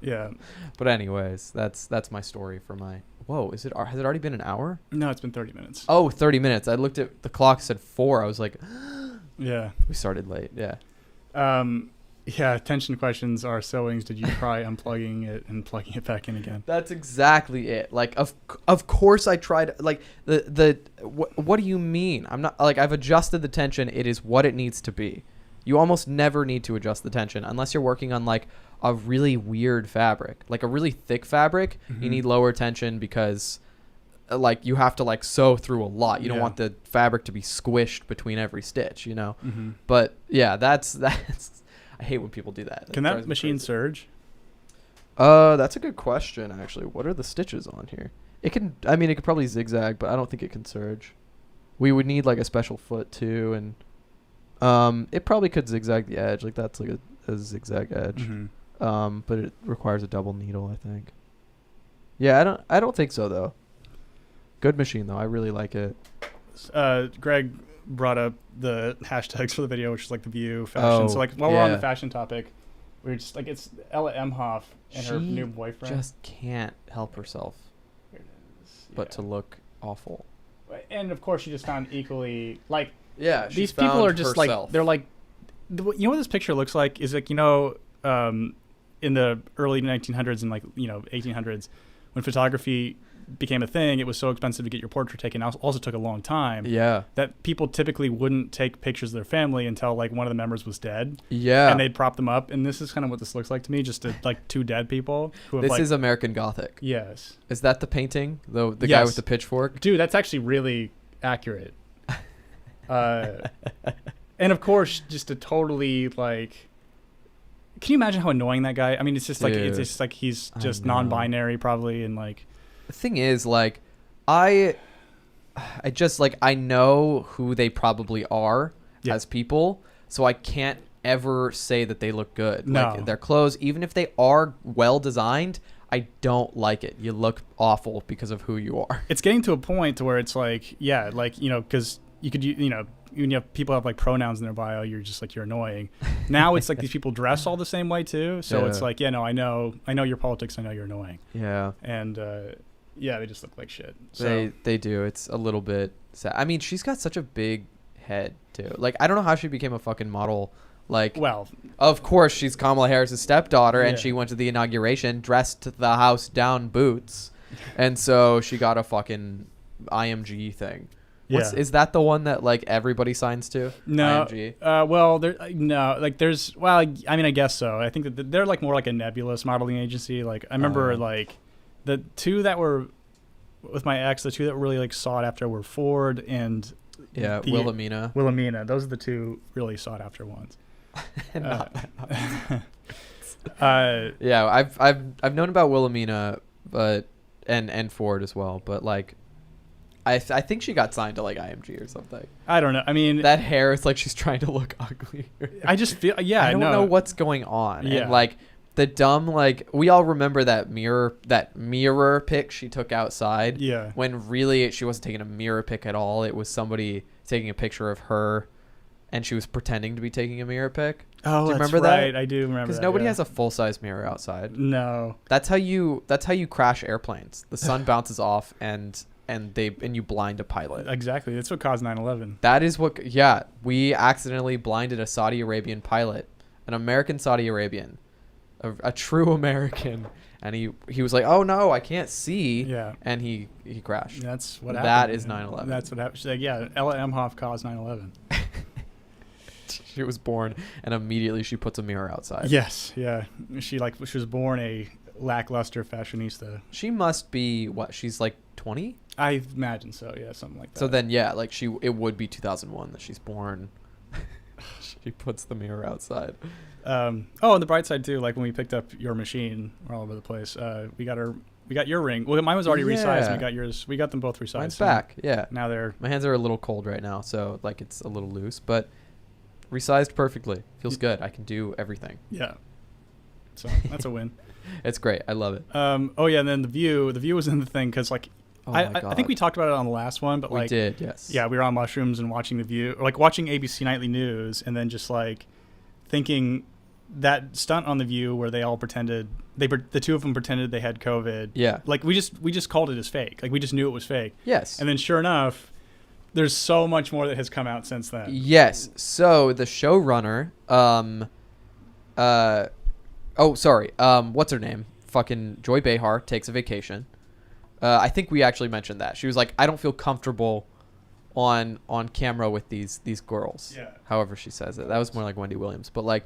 Yeah. But anyways, that's my story for my... Whoa, has it already been an hour? No, it's been 30 minutes. Oh, 30 minutes. I looked at the clock, said 4. I was like, yeah. We started late. Yeah. Yeah, tension questions are sewings. Did you try unplugging it and plugging it back in again? That's exactly it. Like, of course I tried. Like, what do you mean? I'm not, like, I've adjusted the tension. It is what it needs to be. You almost never need to adjust the tension unless you're working on like a really weird fabric, like a really thick fabric. You need lower tension because like you have to like sew through a lot. You don't want the fabric to be squished between every stitch, you know? But yeah, that's I hate when people do that. Can that machine surge? That's a good question, actually. What are the stitches on here? It could probably zigzag, but I don't think it can surge. We would need like a special foot too, and it probably could zigzag the edge. Like, that's like a zigzag edge. But it requires a double needle, I think. Yeah, I don't think so though. Good machine though. I really like it. Greg brought up the hashtags for the video, which is like the view fashion. So like while we're on the fashion topic, we're just like, it's Ella Emhoff and her new boyfriend. Just can't help herself but to look awful. And of course she just found equally like, yeah, these people are just herself. Like, they're like, you know what this picture looks like is like, you know, in the early 1900s and like, you know, 1800s, when photography became a thing, it was so expensive to get your portrait taken. Also took a long time. Yeah. That people typically wouldn't take pictures of their family until like one of the members was dead. Yeah. And they'd prop them up. And this is kind of what this looks like to me. Just like two dead people. Who have this is American Gothic. Yes. Is that the painting? The guy with the pitchfork? Dude, that's actually really accurate. And of course, just a totally like, can you imagine how annoying that guy? I mean, it's just like, it's just like he's just non-binary probably, and like. The thing is, like, I just like, I know who they probably are as people, so I can't ever say that they look good. No. Like, their clothes, even if they are well designed, I don't like it. You look awful because of who you are. It's getting to a point to where it's like, yeah, like, you know, because you could, you know, when you have people have like pronouns in their bio, you're just like, you're annoying. Now it's like these people dress all the same way too. So it's like, yeah, no, I know your politics. I know you're annoying. Yeah. And yeah, they just look like shit. So they do. It's a little bit sad. I mean, she's got such a big head too. Like, I don't know how she became a fucking model. Like, well, of course she's Kamala Harris's stepdaughter, and she went to the inauguration dressed the house down boots, and so she got a fucking IMG thing. Is that the one that like everybody signs to? No. IMG? Well, there's well, I mean, I guess so. I think that they're like more like a nebulous modeling agency. Like, I remember like the two that were with my ex, the two that were really like sought after were Ford and Wilhelmina. Wilhelmina. Those are the two really sought after ones. Yeah, I've known about Wilhelmina, but and Ford as well, but like. I think she got signed to like IMG or something. I don't know. I mean, that hair is like she's trying to look ugly. I just feel, I don't know what's going on. Yeah. And like the dumb, like, we all remember that mirror pic she took outside. Yeah. When really she wasn't taking a mirror pic at all. It was somebody taking a picture of her and she was pretending to be taking a mirror pic. Oh, do you that's remember right. that? I do remember that. Because nobody yeah. has a full-size mirror outside. No. That's how you crash airplanes. The sun bounces off and you blind a pilot. Exactly. That's what caused 9/11. That is what. Yeah, we accidentally blinded a Saudi Arabian pilot, an American Saudi Arabian, a true American, and he was like, "Oh no, I can't see." Yeah. And he crashed. That's what happened. That is 9/11. That's what happened. She's like, yeah, Ella Emhoff caused 9/11. She was born, and immediately she puts a mirror outside. Yes. Yeah. She was born a lackluster fashionista. She must be what? She's like 20. I imagine so. Yeah, something like that. So then, yeah, like it would be 2001 that she's born. She puts the mirror outside. On the bright side too, like when we picked up your machine, we're all over the place. We got your ring. Well, mine was already resized. And we got yours. We got them both resized. Mine's back. Yeah. Now my hands are a little cold right now, so like it's a little loose, but resized perfectly. Feels good. I can do everything. Yeah. So that's a win. It's great. I love it. Oh yeah, and then the view was in the thing because like I think we talked about it on the last one, but we did. Yes. Yeah, we were on mushrooms and watching the View, or like watching ABC Nightly News, and then just like thinking that stunt on the View where they all pretended the two of them pretended they had COVID. Yeah. Like we just called it as fake. Like we just knew it was fake. Yes. And then sure enough, there's so much more that has come out since then. Yes. So the showrunner, what's her name? Fucking Joy Behar takes a vacation. I think we actually mentioned that. She was like, I don't feel comfortable on camera with these girls. Yeah. However she says it. That was more like Wendy Williams. But like,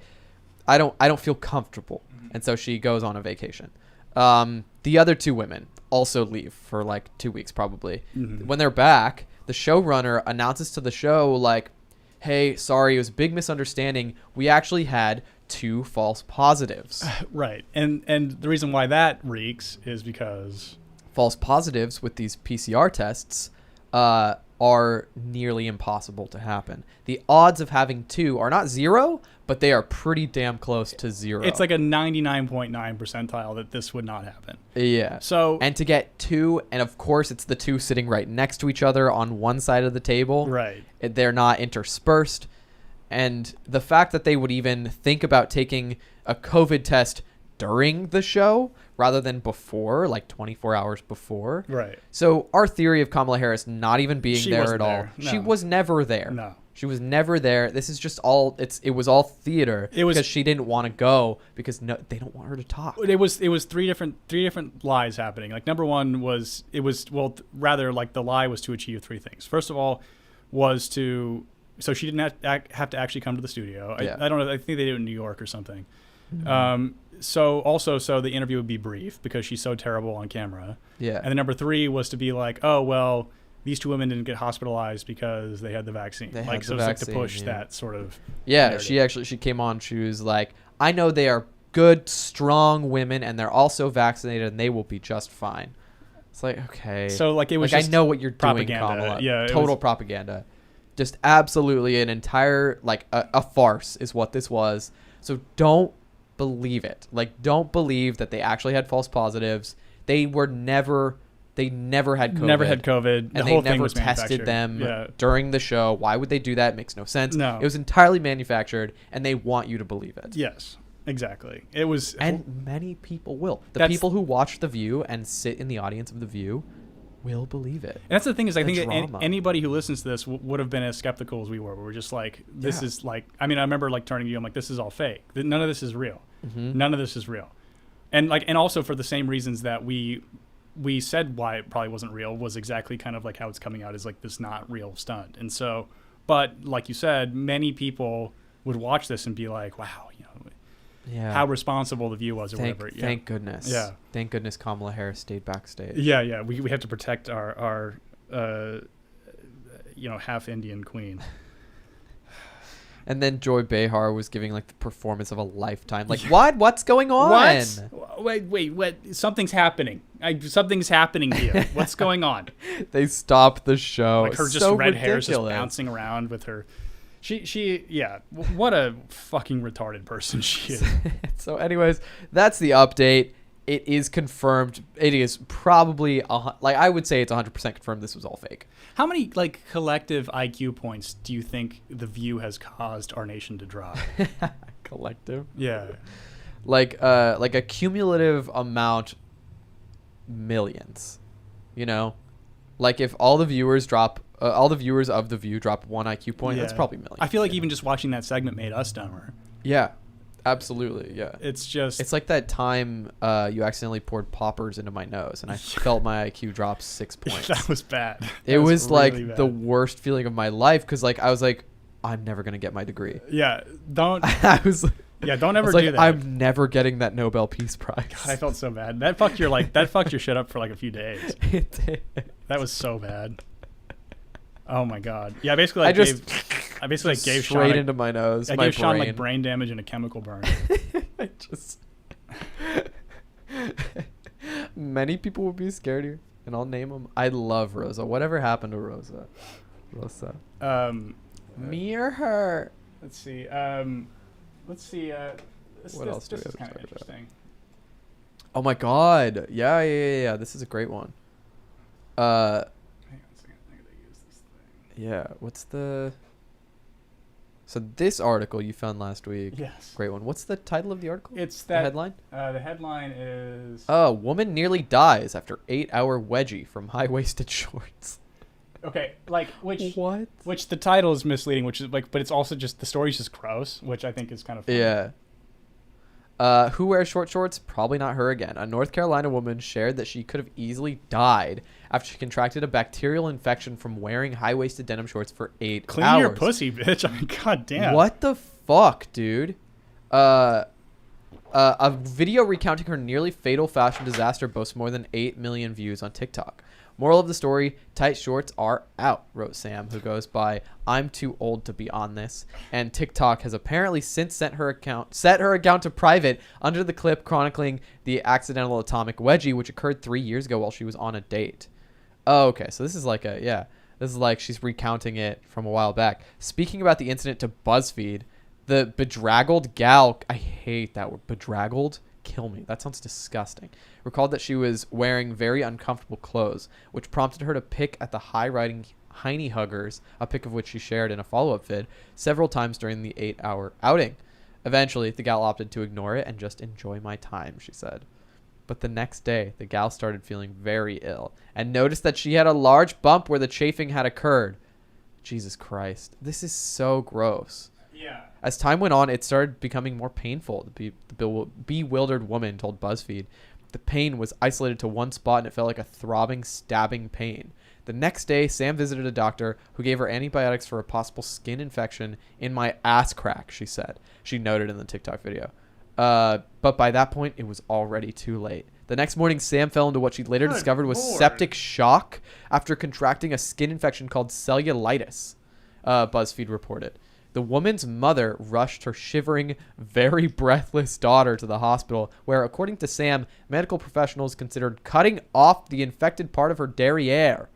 I don't feel comfortable. Mm-hmm. And so she goes on a vacation. The other two women also leave for like 2 weeks probably. Mm-hmm. When they're back, the showrunner announces to the show like, hey, sorry, it was a big misunderstanding. We actually had 2 false positives. Right. And the reason why that reeks is because false positives with these PCR tests are nearly impossible to happen. The odds of having 2 are not 0, but they are pretty damn close to 0. it's like a 99.9 percentile that this would not happen. Yeah. So and to get 2, and of course it's the 2 sitting right next to each other on one side of the table. Right. They're not interspersed. And the fact that they would even think about taking a COVID test during the show rather than before, like 24 hours before. Right. So our theory of Kamala Harris not even being She there wasn't at all. there. No. She was never there. No. She was never there. This is just all it was all theater because she didn't want to go because they don't want her to talk. It was three different lies happening. Like number one was rather like the lie was to achieve 3 things. First of all was so she didn't have to actually come to the studio. Yeah. I don't know. I think they did it in New York or something. Mm-hmm. So the interview would be brief because she's so terrible on camera. Yeah. And then number 3 was to be like, oh, well, these 2 women didn't get hospitalized because they had the vaccine. It's like to push that sort of narrative. She came on. She was like, I know they are good, strong women, and they're also vaccinated, and they will be just fine. It's like, okay. So like it was like just I know what you're doing, propaganda. Kamala. Yeah, total propaganda. Just absolutely an entire like a farce is what this was. So don't believe it. Like don't believe that they actually had false positives. They never had COVID. Never had COVID. And they never tested them during the show. Why would they do that? It makes no sense. No. It was entirely manufactured, and they want you to believe it. Yes, exactly. It was, and many people will. The people who watch The View and sit in the audience of The View will believe it. And that's the thing is, I think drama. anybody who listens to this would have been as skeptical as we were. We're just like, this is like, I mean, I remember like turning to you, I'm like, this is all fake. None of this is real. Mm-hmm. None of this is real. And like, and also for the same reasons that we said why it probably wasn't real was exactly kind of like how it's coming out is like this not real stunt. And so, but like you said, many people would watch this and be like, wow, you know, how responsible The View was or whatever. Thank goodness. Yeah. Thank goodness Kamala Harris stayed backstage. Yeah. We have to protect our half Indian queen. And then Joy Behar was giving like the performance of a lifetime. Like, what's going on? What? Wait, something's happening. Something's happening here. What's going on? They stopped the show. Like her just so red ridiculous. hair just bouncing around with her. What a fucking retarded person she is. So anyways, that's the update. it is confirmed. It is probably like I would say it's 100% confirmed this was all fake. How many like collective IQ points do you think The View has caused our nation to drop? Collective? Yeah. Like a cumulative amount, millions. You know, like if all the viewers of The View drop 1 IQ point, that's probably millions. I feel like even just watching that segment made us dumber. Yeah, absolutely. Yeah. It's like that time you accidentally poured poppers into my nose and I felt my IQ drop 6 points. That was bad. It was really like bad. the worst feeling of my life because like I was like, I'm never gonna get my degree. Yeah, don't. Yeah, don't ever like, do that. I'm never getting that Nobel Peace Prize. God, I felt so bad. That fucked your shit up for like a few days. It did. That was so bad. Oh my god. Yeah, basically I gave straight Sean into my nose. I my gave Sean brain. like brain damage and a chemical burn. I just many people would be scared here, and I'll name them. I love Rosa. Whatever happened to Rosa? Rosa. Me or her? Let's see. What else do we this have is to kind of talk about? interesting. Oh my god. Yeah. This is a great one. Hang on a second. I gotta use this thing. Yeah. What's the? So this article you found last week. Yes. Great one. What's the title of the article? It's The that headline. The headline is. Woman nearly dies after 8-hour wedgie from high-waisted shorts. Okay, like which What? Which the title is misleading, which is like, but it's also just the story's just gross, which I think is kind of funny. Yeah. Who wears short shorts? Probably not her again. A North Carolina woman shared that she could have easily died after she contracted a bacterial infection from wearing high-waisted denim shorts for 8 Clean hours. your pussy, bitch. I mean, goddamn. What the fuck, dude? A video recounting her nearly fatal fashion disaster boasts more than 8 million views on TikTok. Moral of the story, tight shorts are out, wrote Sam, who goes by I'm too old to be on this. And TikTok has apparently since set her account to private under the clip chronicling the accidental atomic wedgie, which occurred 3 years ago while she was on a date. Oh, okay. So this is like this is like she's recounting it from a while back. Speaking about the incident to BuzzFeed, the bedraggled gal, I hate that word, bedraggled, kill me. That sounds disgusting. Recalled that she was wearing very uncomfortable clothes, which prompted her to pick at the high-riding hiney huggers, a pic of which she shared in a follow-up vid, several times during the 8-hour outing. Eventually, the gal opted to ignore it and just enjoy my time, she said. But the next day, the gal started feeling very ill and noticed that she had a large bump where the chafing had occurred. Jesus Christ. This is so gross. Yeah. As time went on, it started becoming more painful, the bewildered woman told BuzzFeed. The pain was isolated to one spot and it felt like a throbbing, stabbing pain. The next day, Sam visited a doctor who gave her antibiotics for a possible skin infection in my ass crack, she said. She noted in the TikTok video. But by that point, it was already too late. The next morning, Sam fell into what she later Good discovered was Lord. septic shock after contracting a skin infection called cellulitis, BuzzFeed reported. The woman's mother rushed her shivering, very breathless daughter to the hospital, where, according to Sam, medical professionals considered cutting off the infected part of her derriere.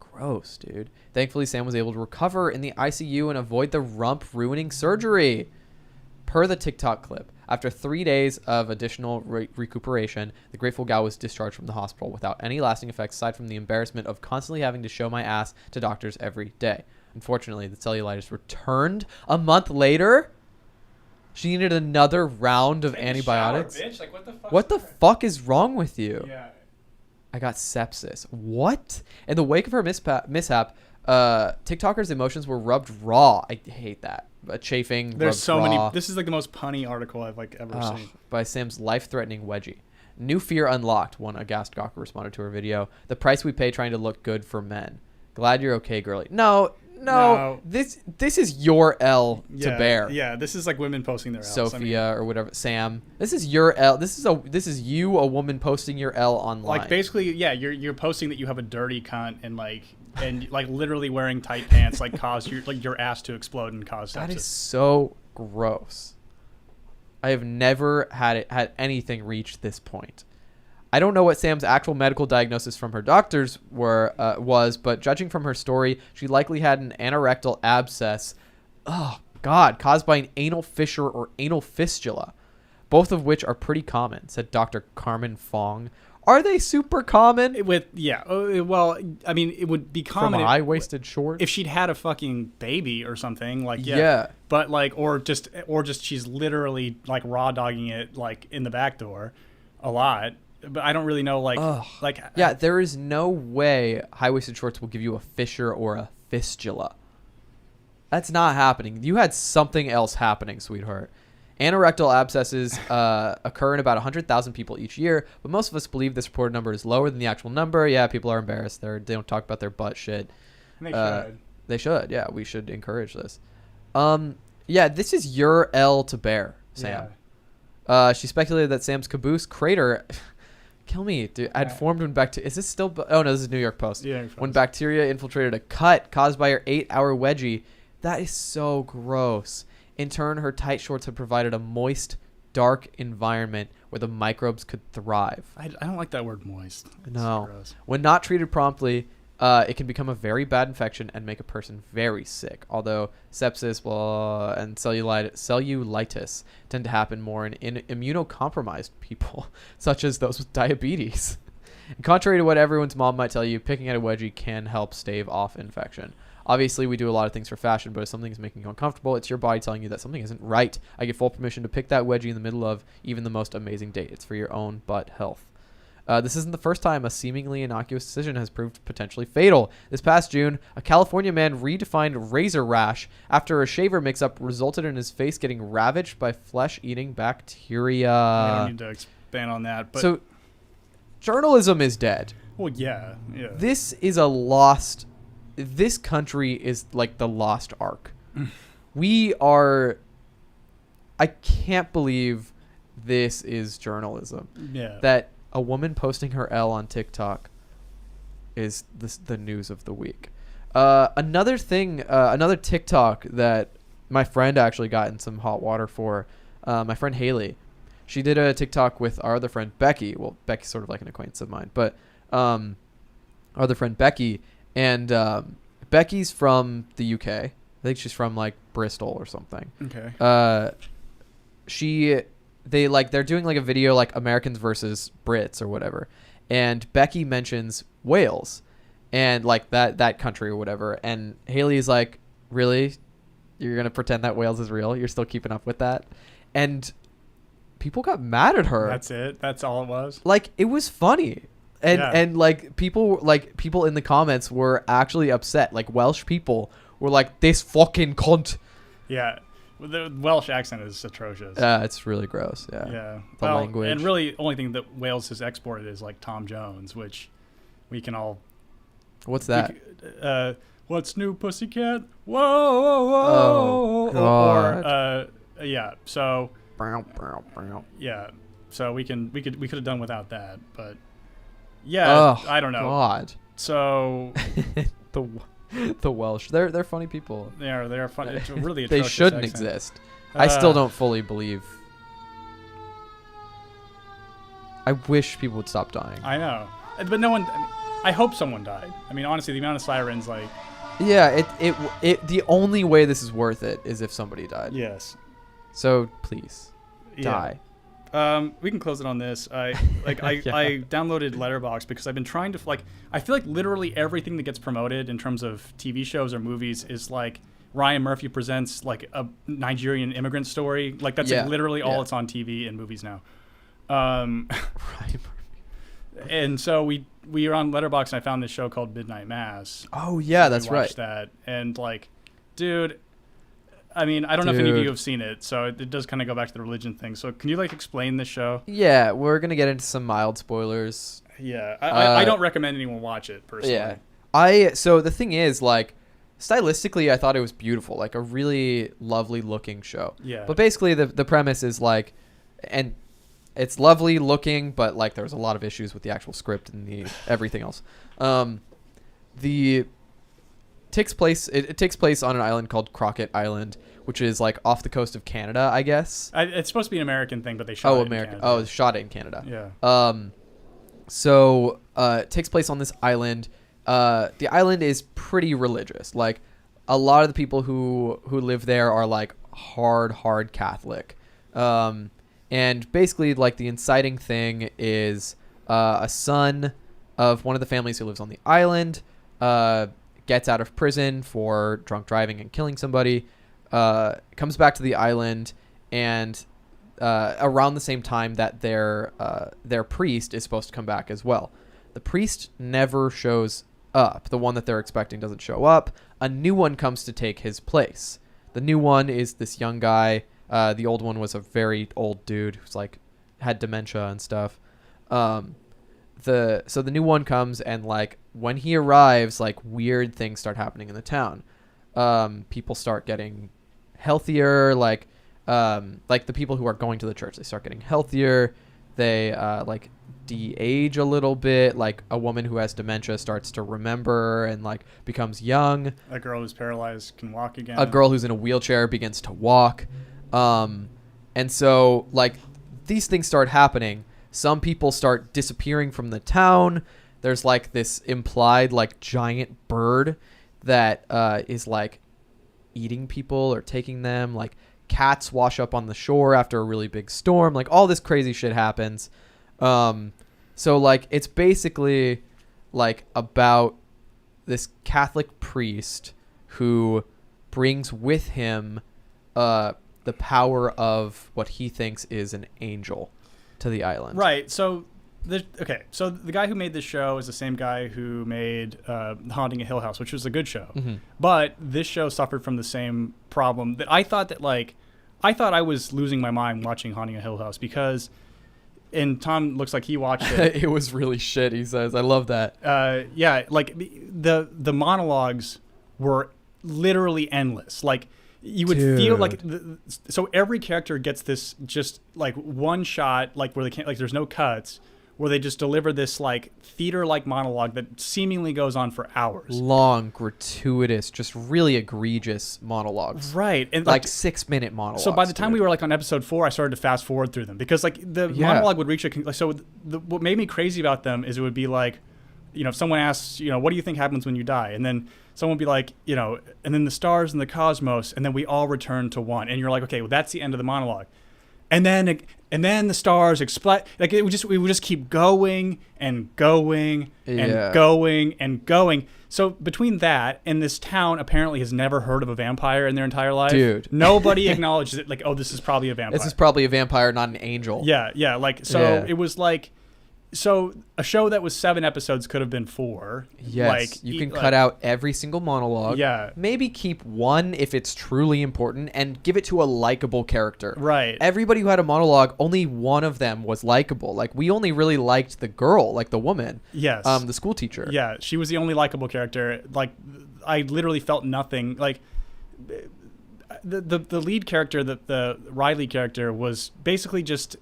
Gross, dude. Thankfully, Sam was able to recover in the ICU and avoid the rump-ruining surgery. Per the TikTok clip, after 3 days of additional recuperation, the grateful gal was discharged from the hospital without any lasting effects aside from the embarrassment of constantly having to show my ass to doctors every day. Unfortunately, the cellulitis returned a month later. She needed another round of antibiotics. Shower, bitch. Like, What the fuck is wrong with you? Yeah. I got sepsis. What? In the wake of her mishap, TikTokers' emotions were rubbed raw. I hate that. Chafing. There's rubbed so raw. many. This is like the most punny article I've like ever seen. By Sam's life-threatening wedgie. New fear unlocked, one aghast Gawker responded to her video. The price we pay trying to look good for men. Glad you're okay, girlie. No. This is your L to bear. Yeah, this is like women posting their L's. Sophia or whatever. Sam. This is your L. This is you, a woman, posting your L online. Like basically, yeah, you're posting that you have a dirty cunt and literally wearing tight pants like cause your ass to explode and cause sepsis. That is so gross. I have never had anything reach this point. I don't know what Sam's actual medical diagnosis from her doctors was, but judging from her story, she likely had an anorectal abscess. Oh God, caused by an anal fissure or anal fistula. both of which are pretty common, said Dr. Carmen Fong. Are they super common? Well, I mean, it would be common From high-waisted shorts? if she'd had a fucking baby or something. Like, Yeah. But like, or just she's literally like raw dogging it like in the back door, a lot. But I don't really know Yeah, there is no way high-waisted shorts will give you a fissure or a fistula. That's not happening. You had something else happening, sweetheart. Anorectal abscesses occur in about 100,000 people each year, but most of us believe this reported number is lower than the actual number. Yeah, people are embarrassed. They don't talk about their butt shit. And they should. They should. Yeah, we should encourage this. Yeah, this is your L to bear, Sam. Yeah. She speculated that Sam's caboose crater... Kill me, dude. Had formed when bacteria... Is this still... Oh, no, this is New York Post. Yeah, when bacteria infiltrated a cut caused by her 8-hour wedgie. That is so gross. In turn, her tight shorts have provided a moist, dark environment where the microbes could thrive. I don't like that word moist. It's No. gross. When not treated promptly, it can become a very bad infection and make a person very sick. Although sepsis and cellulitis tend to happen more in immunocompromised people, such as those with diabetes. And contrary to what everyone's mom might tell you, picking at a wedgie can help stave off infection. Obviously, we do a lot of things for fashion, but if something's making you uncomfortable, it's your body telling you that something isn't right. I give full permission to pick that wedgie in the middle of even the most amazing date. It's for your own butt health. This isn't the first time a seemingly innocuous decision has proved potentially fatal. This past June, a California man redefined razor rash after a shaver mix-up resulted in his face getting ravaged by flesh-eating bacteria. I don't need to expand on that. But So, journalism is dead. well, yeah. This is a lost... This country is like the lost ark. We are... I can't believe this is journalism. Yeah. That a woman posting her L on TikTok is the news of the week. Another thing, another TikTok that my friend actually got in some hot water for, my friend Haley. She did a TikTok with our other friend Becky. Well, Becky's sort of like an acquaintance of mine, but our other friend Becky. And Becky's from the UK. I think she's from like Bristol or something. Okay. They're doing like a video like Americans versus Brits or whatever. And Becky mentions Wales and like that country or whatever. And Haley's like, really? You're going to pretend that Wales is real? You're still keeping up with that? And people got mad at her. That's it? That's all it was? Like, it was funny. And like people in the comments were actually upset. Like Welsh people were like, this fucking cunt. Yeah. The Welsh accent is atrocious. It's really gross. Yeah. Yeah. The language. And really, the only thing that Wales has exported is like Tom Jones, which we can all. What's that? What's new, pussycat? Whoa, whoa, whoa. Oh, God. Or, yeah. So. Yeah. So we could have done without that, but. Yeah. I don't know. God. So. The Welsh, they're funny people. They are funny. It's really they atrocious shouldn't accent. exist. I still don't fully believe. I wish people would stop dying. I know, but no one. I hope someone died. I mean, honestly, the amount of sirens, like. Yeah, it. The only way this is worth it is if somebody died. Yes. So please, die. We can close it on this. I downloaded Letterboxd because I've been trying to I feel like literally everything that gets promoted in terms of TV shows or movies is like Ryan Murphy presents like a Nigerian immigrant story. Like that's like literally all that's on TV and movies now. Ryan Murphy. And so we were on Letterboxd and I found this show called Midnight Mass. Oh yeah, that's right. Watched that and like, dude. I mean, I don't know if any of you have seen it, so it does kind of go back to the religion thing. So can you like explain this show? Yeah, we're gonna get into some mild spoilers. Yeah, I don't recommend anyone watch it personally. Yeah, so the thing is, like, stylistically, I thought it was beautiful, like a really lovely looking show. Yeah. But basically, the premise is like, and it's lovely looking, but like there's a lot of issues with the actual script and the everything else. It takes place on an island called Crockett Island, which is like off the coast of Canada, I guess. It's supposed to be an American thing, but they shot it in Canada. Oh, it's shot in Canada. Yeah. So it takes place on this island. The island is pretty religious. Like a lot of the people who live there are like hard Catholic. And basically, like, the inciting thing is a son of one of the families who lives on the island gets out of prison for drunk driving and killing somebody, comes back to the island, and around the same time that their priest is supposed to come back as well. The priest never shows up. The one that they're expecting doesn't show up. A new one comes to take his place. The new one is this young guy. The old one was a very old dude who's like had dementia and stuff. So the new one comes, and like when he arrives, like weird things start happening in the town. People start getting healthier, like the people who are going to the church, they start getting healthier. They like de-age a little bit. Like a woman who has dementia starts to remember and like becomes young. A girl who's paralyzed can walk again. A girl who's in a wheelchair begins to walk. And so like these things start happening. Some people start disappearing from the town. There's like this implied like giant bird that is like eating people or taking them. Like cats wash up on the shore after a really big storm. Like all this crazy shit happens. So like it's basically like about this Catholic priest who brings with him the power of what he thinks is an angel to the island. Right. So so the guy who made this show is the same guy who made Haunting a Hill House, which was a good show. Mm-hmm. But this show suffered from the same problem that I thought I was losing my mind watching Haunting a Hill House because, and Tom looks like he watched it. It was really shit, he says. I love that. Yeah, like the monologues were literally endless. Like you would feel like so every character gets this just like one shot, like where they can't, like there's no cuts, where they just deliver this like theater-like monologue that seemingly goes on for hours. Long, gratuitous, just really egregious monologues. Right. And like 6-minute monologues. So by the time we were like on episode 4, I started to fast forward through them because like the monologue would reach what made me crazy about them is it would be like, you know, if someone asks, you know, what do you think happens when you die? And then someone would be like, you know, and then the stars and the cosmos, and then we all return to one. And you're like, okay, well, that's the end of the monologue. And then the stars explode. Like we would just keep going and going and going and going. So between that and this town apparently has never heard of a vampire in their entire life. Dude. Nobody acknowledges it. Like, oh, this is probably a vampire. This is probably a vampire, not an angel. Yeah. Like, so it was like, so a show that was 7 episodes could have been 4. Yes, like, you can cut out every single monologue. Yeah. Maybe keep one if it's truly important and give it to a likable character. Right. Everybody who had a monologue, only one of them was likable. Like, we only really liked the girl, like the woman. Yes. The school teacher. Yeah, she was the only likable character. Like, I literally felt nothing. Like, the lead character, the Riley character, was basically just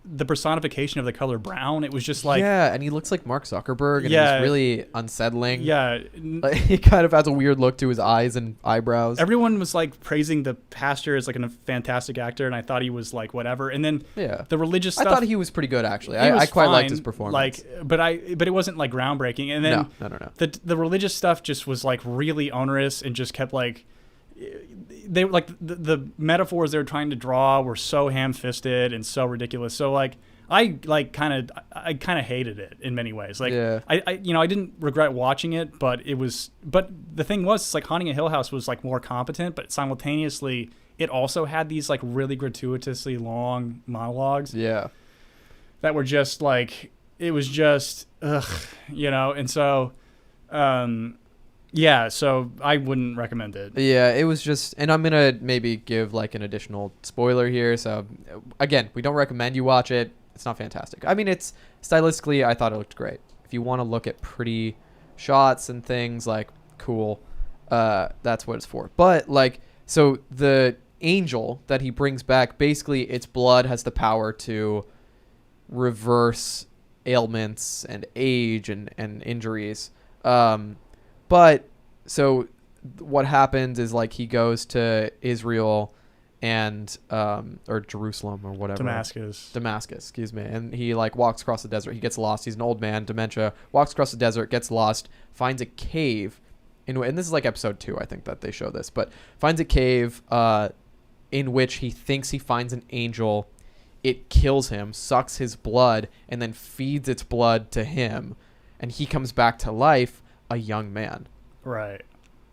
the personification of the color brown. It was just like, yeah, and he looks like Mark Zuckerberg, and he's really unsettling. Yeah, like, he kind of has a weird look to his eyes and eyebrows. Everyone was like praising the pastor as like a fantastic actor, and I thought he was like whatever. And then the religious stuff, I thought he was pretty good actually. I quite liked his performance. Like, but it wasn't like groundbreaking. And then no. The religious stuff just was like really onerous and just kept like. They like the metaphors they were trying to draw were so ham-fisted and so ridiculous. So like I kind of hated it in many ways. Like I didn't regret watching it, but the thing was, it's like Haunting a Hill House was like more competent, but simultaneously it also had these like really gratuitously long monologues. Yeah. That were just like, it was just and so yeah, so I wouldn't recommend it. Yeah, it was just, and I'm going to maybe give like an additional spoiler here. So again, we don't recommend you watch it. It's not fantastic. I mean, it's stylistically, I thought it looked great. If you want to look at pretty shots and things, like, cool, that's what it's for. But like, so the angel that he brings back, basically its blood has the power to reverse ailments and age and injuries. But so what happens is like he goes to Israel and or Jerusalem or whatever. Damascus, excuse me. And he like walks across the desert. He gets lost. He's an old man, dementia, walks across the desert, gets lost, finds a cave and this is like episode 2, I think, that they show this, but finds a cave in which he thinks he finds an angel it kills him, sucks his blood, and then feeds its blood to him, and he comes back to life a young man. Right.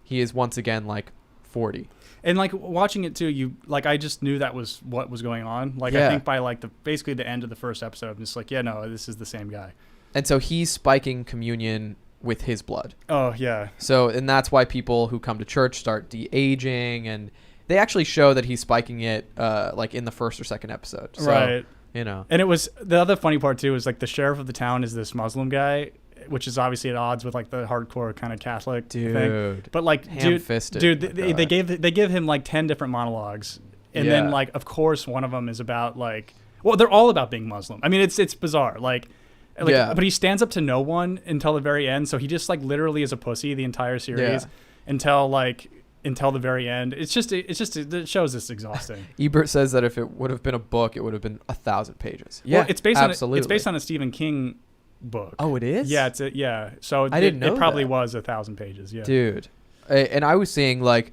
He is once again like 40. And like watching it too, you like I just knew that was what was going on. Like Yeah. I think by like basically the end of the first episode, I'm just like, yeah, no, this is the same guy. And so he's spiking communion with his blood. Oh yeah. So, and that's why people who come to church start de-aging, and they actually show that he's spiking it like in the first or second episode. So, Right. You know. And it was the other funny part too is like the sheriff of the town is this Muslim guy, which is obviously at odds with like the hardcore kind of Catholic thing. But like ham-fisted. they give him like 10 different monologues, and then like of course one of them is about like, well, they're all about being Muslim. I mean it's bizarre. Like but he stands up to no one until the very end. So he just like literally is a pussy the entire series until the very end. It shows it's exhausting. Ebert says that if it would have been a book, it would have been 1,000 pages. Yeah, well, it's based absolutely. It's based on a Stephen King book. Oh, it is? Yeah, so I didn't know it probably that. was 1,000 pages. Yeah, dude. And I was seeing like,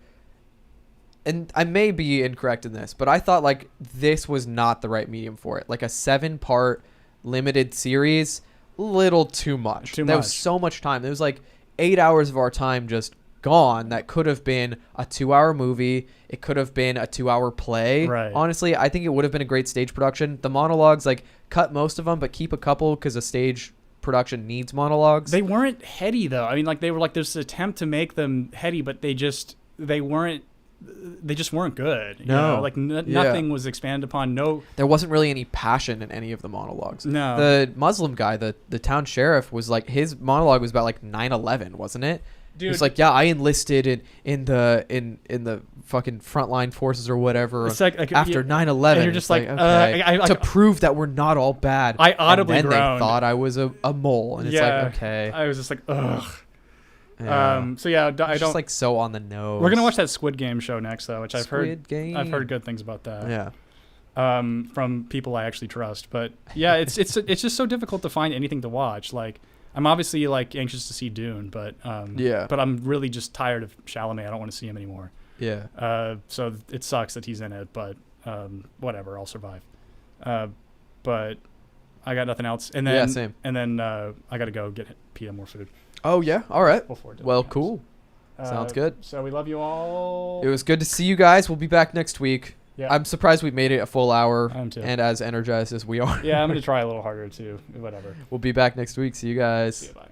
and I may be incorrect in this, but I thought like this was not the right medium for it. Like a 7-part limited series, little too much. There was so much time. There was like 8 hours of our time just gone that could have been a 2-hour movie. It could have been a 2-hour play. Right. Honestly, I think it would have been a great stage production. The monologues, like, cut most of them, but keep a couple because a stage production needs monologues. They weren't heady though. I mean, like they were like this attempt to make them heady, but they just weren't good. No. Like nothing was expanded upon. No, there wasn't really any passion in any of the monologues. No. The Muslim guy, the town sheriff, was like, his monologue was about like 9/11, wasn't it? Dude. It's like, yeah, I enlisted in the fucking frontline forces or whatever after 9/11. And you're just like, okay, to prove that we're not all bad. I audibly and then groaned. They thought I was a mole, and it's like, okay. I was just like, ugh. Yeah. So yeah, I it's don't just like so on the nose. We're gonna watch that Squid Game show next though, which I've heard good things about that. Yeah. From people I actually trust, but yeah, it's just so difficult to find anything to watch. Like, I'm obviously like anxious to see Dune, but but I'm really just tired of Chalamet. I don't want to see him anymore. Yeah. So it sucks that he's in it, but whatever, I'll survive. But I got nothing else. And then same. And then I got to go get Pia more food. Oh yeah. All right. Before dinner Well, comes. cool. Sounds good. So we love you all. It was good to see you guys. We'll be back next week. Yeah. I'm surprised we made it a full hour. I am too. And as energized as we are. Yeah, I'm gonna try a little harder too. Whatever. We'll be back next week. See you guys. See you, bye.